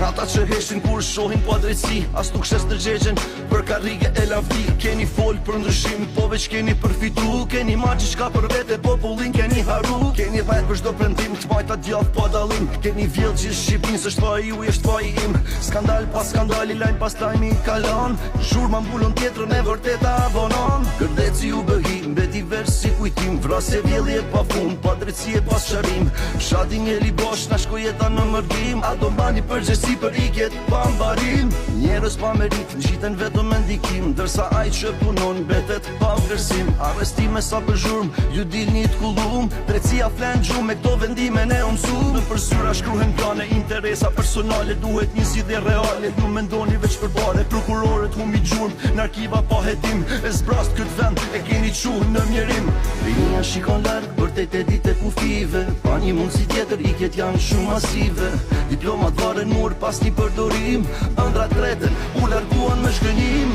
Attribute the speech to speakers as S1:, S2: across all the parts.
S1: Ata që heshin kur shohin pa drejtësi, as nuk shes në gjegjen për karrige e lavdi. Keni fol për ndryshim, po veç keni përfitu. Keni ma gjithçka për vete, popullin keni haru. Keni dhajt për çdo prendim, të majta djath pa dallim. Keni vjell gjithë Shqipin, se shfaj ju e shfaj im. Skandal pas skandali, lajm pas lajmi kalon. Zhurma mbulon tjetrën e vërteta abonon. Kërdeci u bëhi, mbeti vesh si kujtim. Vrasje vjelli e pa fund, pa drejtësi e pas sharim. Fshati Ngeli Bosh, na shko jeta në mërdim. A do mbani përgjegjësi për ikjet pa mbarim. Njerëz pa merit, ngjiten vetëm me ndikim. Ndërsa ai që punon, mbetet pa vlerësim. Arrestime sa për zhurm, ju dilni t'kullum. Drejtësia flen gjumë me këto vendime ne u mësum. Në përsyra shkruhen plane, interesa personale. Duhet një zgjidhje reale, ju mendoni veç për bare. Prokurorët humbi gjurm, në arkiva pa hetim. E zbrast këtë vend, e keni quh në mjerim. Rinia shikon larg, vërtet e ditë e kufive. Pa një mundësi tjetër, ikjet janë shumë masive. Diplomat varen mur pas një përdorim. Ëndrat treten, u larguan me shkënim.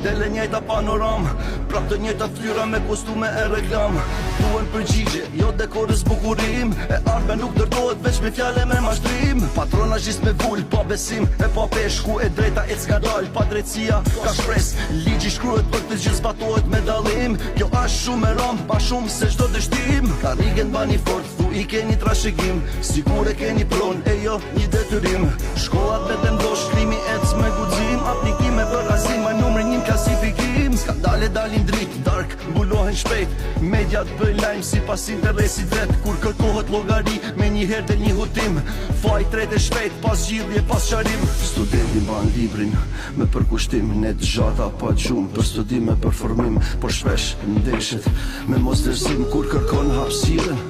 S1: Dele njëjta panoram, prap të njëjta flyra me kostume e reklam. Duhen përgjigje, jo dekorës bukurim. E ardhme nuk dërtohet veç me fjale me mashtrim. Patronazhist me vull, pa besim e pa pesh. Ku e drejta e s'ka dal, pa drejtësia ka shpres. Ligji shkruhet për të gjithë zbatohet me dallim. Kjo është shumë e ram, pa shumë se çdo dështim. Karrigen bani fort, thu i keni trashëgim. Sigur e keni pron, e jo një detyrim. Shkollat me vendosh, krimi ec me guxim. Aplikime për azim, ma numri një klasifikim. Skandale dalin drit, dark, mbulohen shpejt. Mediat bëjnë lajm si pas interesit vet. Kur kërkohet llogari, me njëherë del një hutim. Faj tret e shpejt, pas gjidhje, pas qarim. Studenti mban librin me përkushtim. Ne gjata pa gjumë, për studim e përformim. Por shpesh ndeshet me mos vlerësim. Kur kërkon hapësirën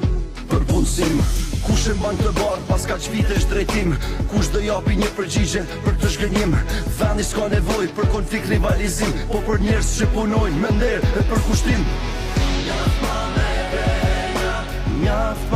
S1: për punësim. Kush e mban të barë pas kaq vitesh drejtim. Kush do japi një përgjigje për të shgënjim. Vendi s'ka nevojë për konflikt rivalizim, po për njerëz që punojnë me nder e për kushtim. Mjaft